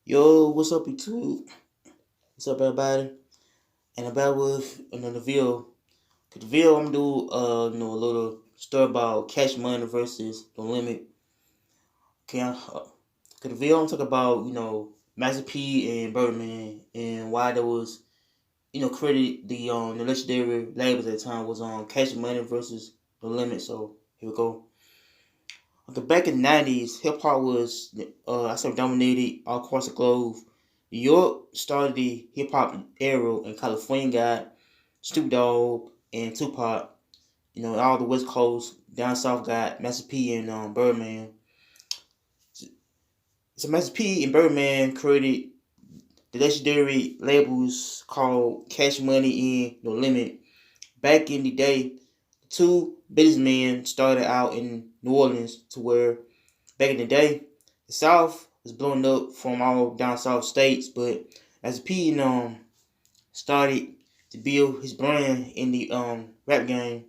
Yo, what's up, YouTube? What's up, everybody? And I'm back with another video. The video I'm gonna do, a little story about Cash Money versus The Limit. Okay, the video I'm talking about, Master P and Birdman and why there was, created the legendary labels at the time was on Cash Money versus The Limit. So here we go. Okay, back in the 90s, hip hop was, dominated all across the globe. New York started the hip hop era, and California got Snoop Dogg and Tupac. All the West Coast, down south got Master P and Birdman. So Master P and Birdman created the legendary labels called Cash Money and No Limit. Back in the day, the two businessmen started out in New Orleans to where back in the day, the South was blowing up from all down south states, but as P started to build his brand in the rap game.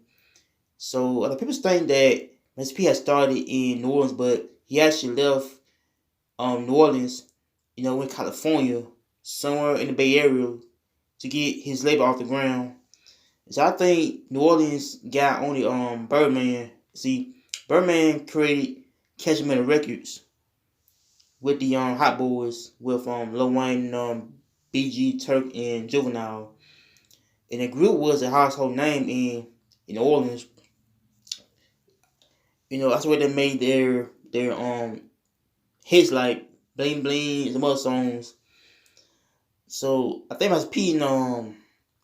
So other people think that Master P had started in New Orleans, but he actually left New Orleans, in California, somewhere in the Bay Area, to get his label off the ground. So I think New Orleans got only Birdman. See, Birdman created Cash Money Records with the Hot Boys with Lil Wayne, BG, Turk, and Juvenile. And the group was a household name in New Orleans. That's where they made their hits like Bling Bling and some other songs. So I think Master P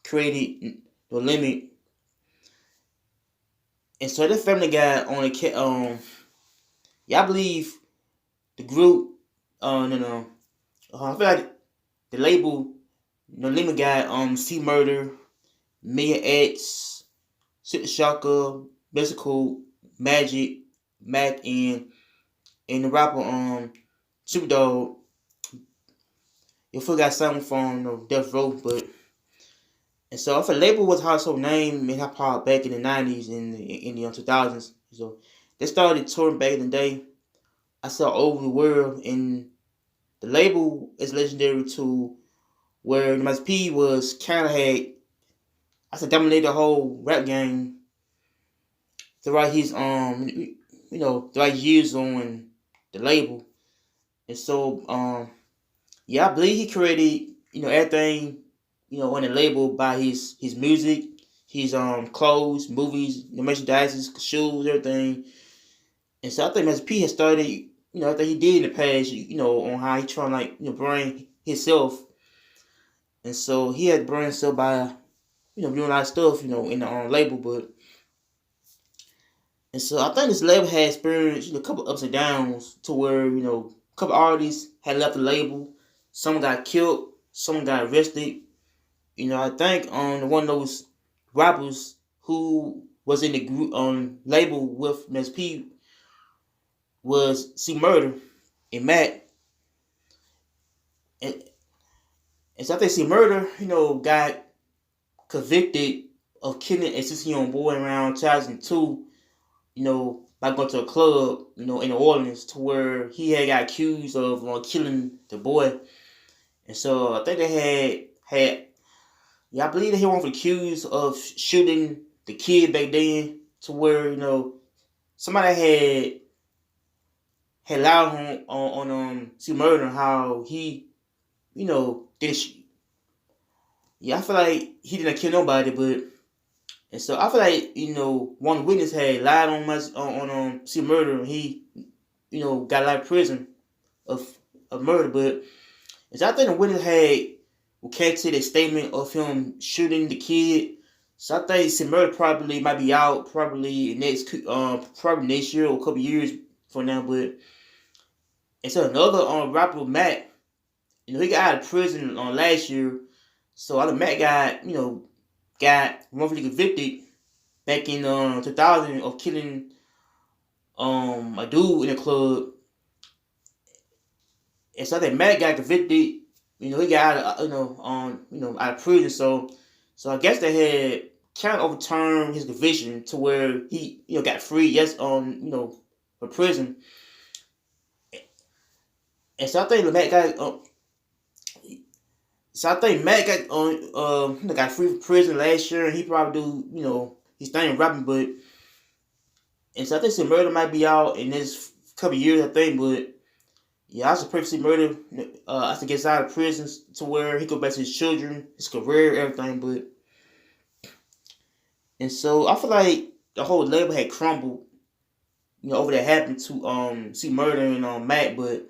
created The Limit. And so that Family Guy on the yeah, I believe the group no, I feel like the label The Limit got C Murder, Mia X, Silk Shocker, Mystical, Magic, Mac, and the rapper Snoop Dogg. You forgot something from Death Row, but and so if a label was household name in hip hop back in the 90s and in the 2000s, so they started touring back in the day. I saw over the world, and the label is legendary to where Master P was kind of had dominated the whole rap game throughout his throughout years on the label. And so yeah, I believe he created everything on the label by his music, his clothes, movies, merchandise, shoes, everything. And so I think Master P has started everything he did in the past, on how he trying to bring himself. And so he had to bring himself by doing a lot of stuff in the label, but and so I think this label had experienced a couple ups and downs to where a couple artists had left the label, some got killed, some got arrested. I think one of those rappers who was in the group label with Master P was C Murder and Mac. And, and so I think C Murder, got convicted of killing a 16-year-old boy around 2002, by going to a club, in New Orleans, to where he had got accused of killing the boy. And so I think they had yeah, I believe that he was accused of shooting the kid back then, to where somebody had lied on C Murder how he did. Yeah, I feel like he didn't kill nobody, but and so I feel like one witness had lied on C Murder, and he got a lot of prison of murder, but and so I think the witness had came to the statement of him shooting the kid. So I think C Murder probably might be out probably next year or a couple years from now, but and so another rapper Mac, he got out of prison last year. So other Mac got wrongfully convicted back in 2000 of killing a dude in a club. And so I think Mac got convicted. He got out out of prison. So I guess they had kind of overturned his conviction to where he got free. Yes, for prison. And so I think Mac got So I think Matt got free from prison last year, and he probably do he's staying rapping, but and so I think some murder might be out in this couple years, I think, but yeah, I should purposely murder. I should get out of prison to where he go back to his children, his career, everything. But and so I feel like the whole label had crumbled, over that happened to C Murder and Mac. But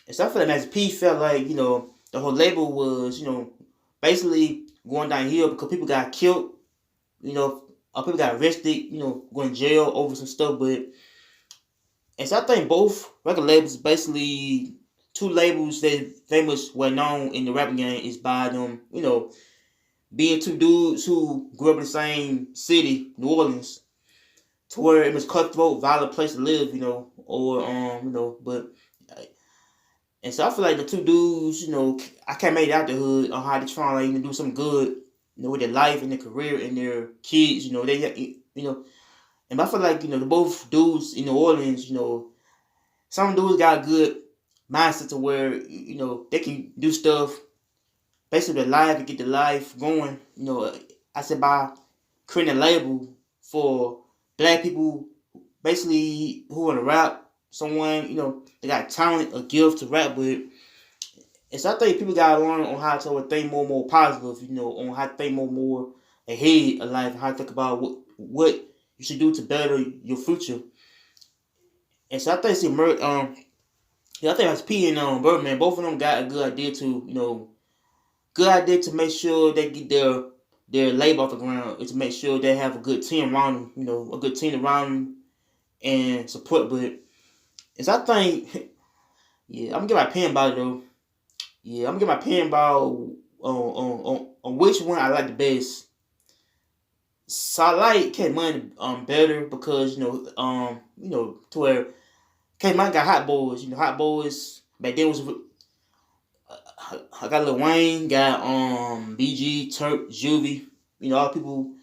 and so I feel like Master P felt like the whole label was basically going downhill because people got killed, people got arrested, going to jail over some stuff. But and so I think both record labels basically two labels that very much well known in the rapping game is by them, being two dudes who grew up in the same city, New Orleans, to where it was cutthroat, violent place to live, or but and so I feel like the two dudes, I can't make it out the hood on how they trying to even do something good, with their life and their career and their kids, and I feel like, the both dudes in New Orleans, some dudes got a good mindset to where, they can do stuff basically their life and get their life going. I said by creating a label for black people, basically who want to rap, someone, they got talent, a gift to rap with. And so I think people gotta learn on how to think more positive, on how to think more ahead of life, how to think about what you should do to better your future. And so I think I think it's P and Birdman, both of them got a good idea to make sure they get their label off the ground, and to make sure they have a good team around them, a good team around them and support. But and so I think, yeah, I'm gonna get my opinion about it though. Yeah, I'm gonna get my opinion about on which one I like the best. So I like Cash Money better because to where Cash Money got Hot Boys. Hot Boys back then was I got Lil Wayne, got BG, Turk, Juvie, all the people.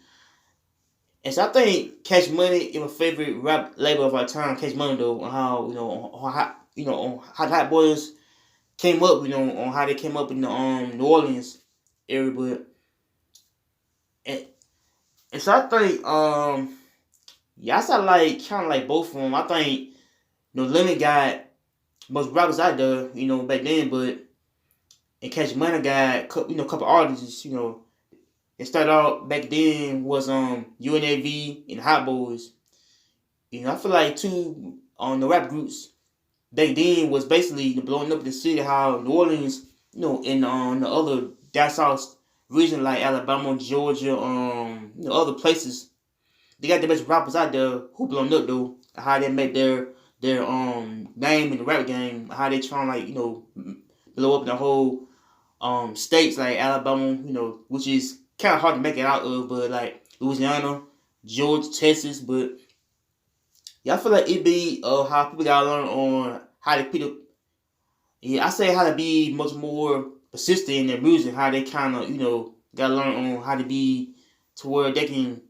And so I think Cash Money is my favorite rap label of our time. Cash Money though, on how on how the Hot Boys came up, on how they came up in the New Orleans area, but and so I think yeah, I said like kind of like both of them. I think Limit got most rappers out there, back then, but and Cash Money got couple artists, it started out back then was UNAV and Hot Boys. I feel like two on the rap groups back then was basically blowing up the city. How New Orleans, in the other down south region like Alabama, Georgia, other places, they got the best rappers out there who blown up though. How they made their name in the rap game. How they trying blow up the whole states like Alabama, which is kind of hard to make it out of, but like Louisiana, Georgia, Texas, but yeah, I feel like it be how people gotta learn on how to put. Yeah, I say how to be much more persistent in their music, how they kind of gotta learn on how to be to where they can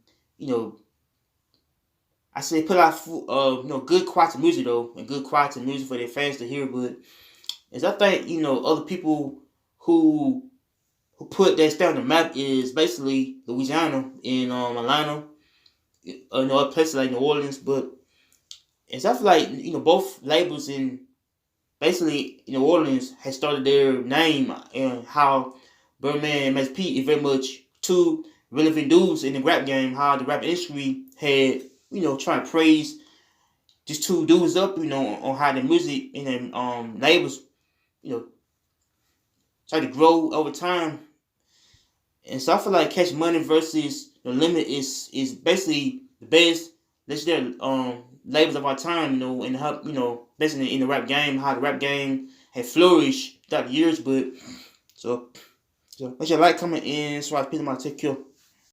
I say put out good quality music though, and good quality music for their fans to hear. But as I think other people who put that stamp on the map is basically Louisiana and Atlanta, other places like New Orleans. But as I feel like both labels in basically New Orleans has started their name, and how Birdman and Master P is very much two relevant dudes in the rap game. How the rap industry had trying to praise just two dudes up, on how the music and then labels, try to grow over time. And so I feel like Cash Money versus The Limit is basically the best legendary labels of our time, and how basically in the rap game, how the rap game had flourished throughout the years. But so make sure you like, comment, and subscribe. Peace. I'm take care.